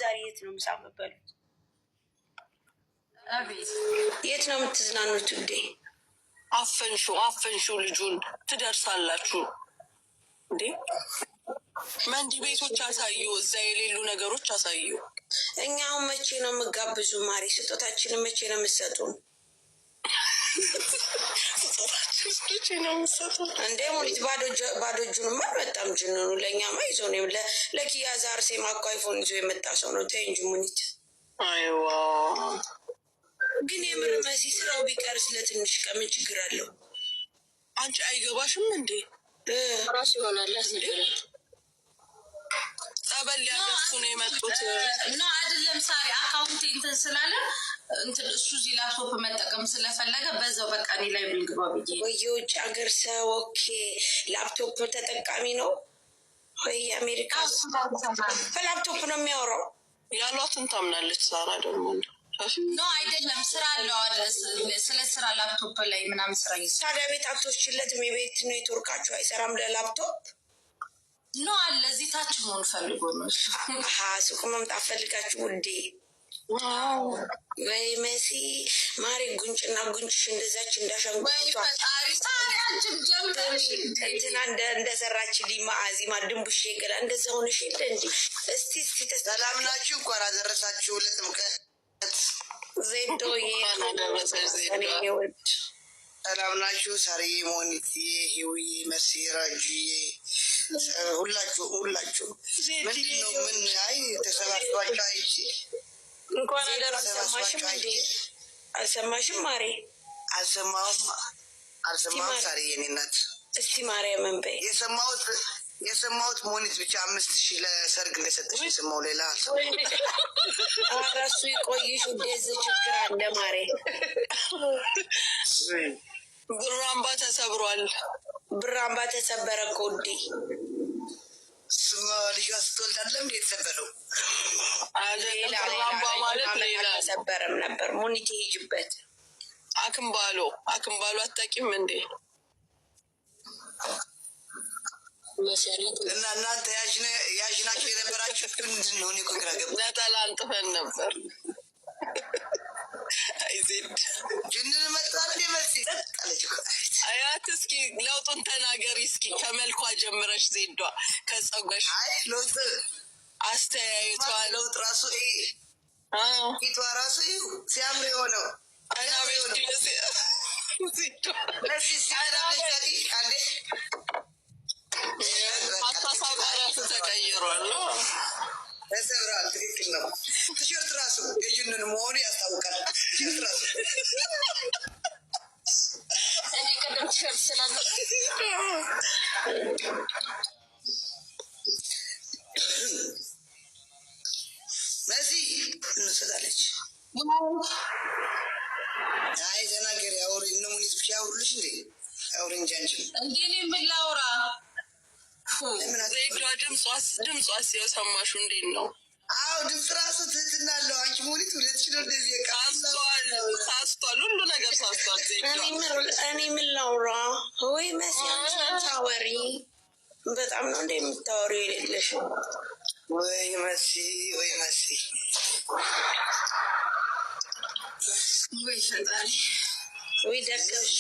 ዛሬ የት ነው ምሳ የምትበሉት? አቤት የት ነው የምትዝናኑት ውዴ? አፈንሹ ልጁን ትደርሳላችሁ እንዴ? መንዲ ቤቶች አሳዩ፣ እዛ የሌሉ ነገሮች አሳዩ። እኛ አሁን መቼ ነው የምጋብዙ? ማሪ ስጦታችንን መቼ ነው የምትሰጡን? እንዴ ሙኒት ባዶ እጁንማ በጣም ጅንኑ። ለእኛማ ይዞ ነው ለኪያ ዛር ሴማ እኮ አይፎን ይዞ የመጣ ሰው ነው። ተይ እንጂ ሙኒት። አይዋ ግን የምር መሲ ስራው ቢቀርስ ለትንሽ ቀን ምን ችግር አለው? አንቺ አይገባሽም እንዴ? ራሱ ይሆናል ጸበል ሊያገፉ ነው የመጡት። እና አይደለም ሳሪ አካውንት እንትን ስላለ እንትን እሱ እዚህ ላፕቶፕ መጠቀም ስለፈለገ በዛው በቃ እኔ ላይ ብልግባ ብዬ ወይ የውጭ ሀገር ሰው ኦኬ ላፕቶፕ ተጠቃሚ ነው ወይ? አሜሪካ በላፕቶፕ ነው የሚያወራው ያሏትን ታምናለች። ሳራ ደግሞ ኖ አይደለም ስራ አለው አድረስ ስለ ስራ ላፕቶፕ ላይ ምናምን ስራ ይሰራል። ታዲያ ቤት አቶችለት የቤት ኔትወርካቸው አይሰራም ለላፕቶፕ? ኖ አለ እዚህ ታች መሆን ፈልጎ ነው እሱ። ሱቅ መምጣት ፈልጋችሁ ውዴ? ወይ መሲ ማሪ ጉንጭና ጉንጭሽ እንደዛች እንዳሻንጉሊቷ እንትና እንደሰራችልኝ ማአዚማ ድንቡሽ ገላ እንደዛ ሆነሽ የለ እንዲ። እስቲ ሰላም ናችሁ? እንኳን አደረሳችሁ ለጥምቀት። ዜዶዬ ወድ ሰላም ናችሁ? ሳርዬ፣ ሞኒትዬ፣ ሂውዬ፣ መሲ፣ ራጁዬ ሁላችሁ ምንድን ነው? ምን አይ ተሰባስባችሁ አይቼ እንኳን አልሰማሽም እንዴ? አልሰማሽም ማሬ? አልሰማሁም ሳርዬ፣ የኔ እናት። እስቲ ማርያምን በይ። የሰማሁት ሞኒት ብቻ 5000 ለሰርግ እንደሰጠሽ የሰማሁ ሌላ ራሱ ይቆይሽ ውዴ። ችግር አለ ማሬ። ብራምባ ተሰብሯል። ብራምባ ተሰበረ እኮ ውዴ። ስማ ልጇ ስትወልድ አይደለም እንዴ የተሰበረው? ብራምባ ማለት ሌላ ተሰበረም ነበር። ሙኒት ይጅበት አክምባሎ አታውቂም እንዴ? እና እናንተ ያዥናቸው የነበራችሁ ምንድን ነው? እኔ እኮ ግራ ገባኝ። ነጠላ አንጥፈን ነበር። አይዜድ ጅንን መጣል መሲ ጠቃለች። አያት እስኪ ለውጡን ተናገሪ እስኪ ከመልኳ ጀምረሽ ዜዷ ከጸጉረሽ። አይ ለውጥ አስተያየቷ ለውጥ ራሱ ፊቷ ራሱ ሲያምር የሆነው አይና ቤት መሲ ሲያምር አንዴ አታሳባሪያት ተቀይሯል። ተሰብሯል። ትክክል ነው። ቲሸርት ራሱ የጅንን መሆኑ ያስታውቃል። ቲሸርት ራሱ እኔ ቀደም ቲሸርት ስላለ መሲ እንስዳለች። አይ ተናገሪ፣ አውሪ። እነ ሙኒት ብቻ ያውሩልሽ እንዴ? አውሪ እንጂ አንቺ እንዴ ምን ላውራ? ድምጿስ የሰማሽው እንዴት ነው? አዎ ድምፅ ራሱ ትህትና አለው። አንቺ ሙኒት ሁለት ነው እንደዚህ ሳስቷል፣ ሁሉ ነገር ሳስቷል። እኔ ምን ላውራ? ወይ መሲ ታወሪ በጣም ነው እንደ የምታወሪ የሌለሽ። ወይ መሲ ወይ ፈጣሪ ወይ ደገምሽ